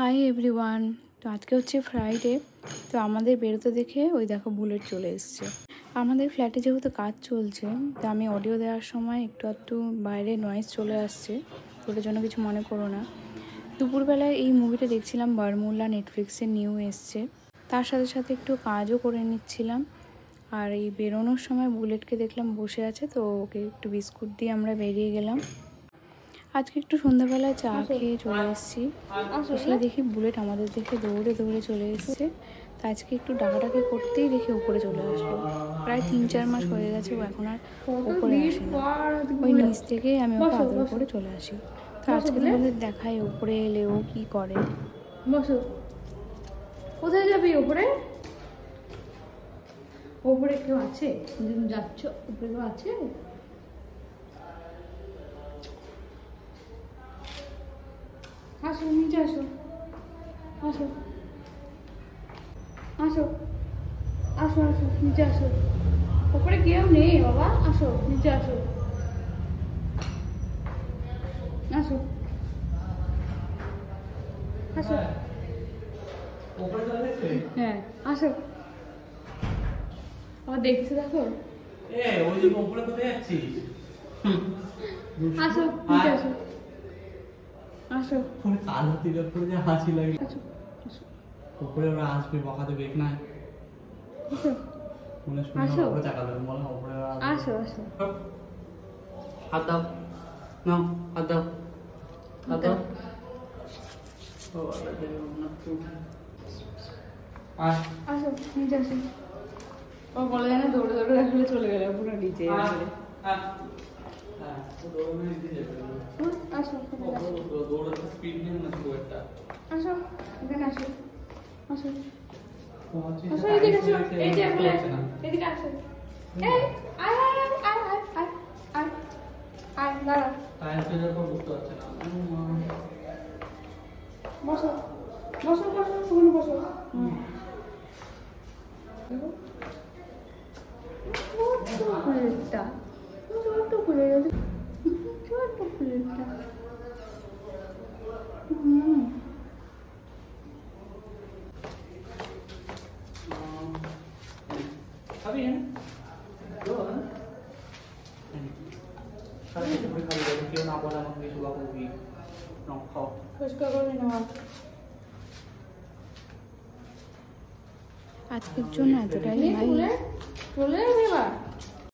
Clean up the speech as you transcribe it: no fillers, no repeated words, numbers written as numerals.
Hi everyone. তো আজকে হচ্ছে ফ্রাইডে। তো আমাদের বেরোতে দেখে ওই দেখো বুলেট চলে এসছে। আমাদের ফ্ল্যাটে যেহেতু কাজ চলছে, তো আমি অডিও দেওয়ার সময় একটু বাইরে নয়েজ চলে আসছে, তো ওটার জন্য কিছু মনে করো না। দুপুরবেলায় এই মুভিটা দেখছিলাম, বারমুল্লা, নেটফ্লিক্সে নিউ এসছে। তার সাথে সাথে একটু কাজও করে নিচ্ছিলাম। আর এই বেরোনোর সময় বুলেটকে দেখলাম বসে আছে, তো ওকে একটু বিস্কুট দিয়ে আমরা বেরিয়ে গেলাম। আজকে একটু সন্ধ্যাবেলায় চা খেয়ে চলে এসেছি। এসে দেখি বুলেট আমাদের দেখে দৌড়ে দৌড়ে চলে এসেছে। তো আজকে একটু ডাকাডাকি করতেই দেখি উপরে চলে আসলো। প্রায় 3-4 মাস হয়ে গেছে ও এখন আর উপরে আসে না। ওই নিচ থেকেই আমি ওকে আদর করে চলে আসি। তো আজকে তোমাদের দেখাই উপরে এলে ও কি করে। বসো। কোথায় যাবি? উপরে উপরে কেউ আছে? যাচ্ছ উপরে কেউ আছে? আসো, নিচে আসো, আসো আসো আসো আসো, নিচে আসো। উপরে কেউ নেই বাবা, আসো নিচে আসো, আসো আসো। হ্যাঁ আসো। আবার দেখছো, দেখো। আসো নিচে আসো, আসো কাল হাতির উপরে যে হাসি লাগে। আসো উপরে ওরা আসবে, বকা দেবে না। আসো মনে শুনে আসো উপরে তাকাবে, বলে উপরে ওরা আসবে। আসো আসো। হাত দাও, নাও হাত দাও, হাত দাও। ও আল্লাহ দেবে না তুমি। আসো নিচে আসো। ও বলে না দৌড়ে দৌড়ে আসলে চলে গেল পুরো নিচে। আসো আসো, এখানে আসো, আসো আসো, এদিকে আসো, এই যে এদিকে আসো। এই আয় আয় আয় আয় আয় আয় আয়, দাঁড়া। বসো বসো বসো, শুনে বসো। ফুলেরটা ছোট্ট ফুলের, ছোট্ট ফুলেরটা। আজকের জন্য এতটাই ভাই। ফুলের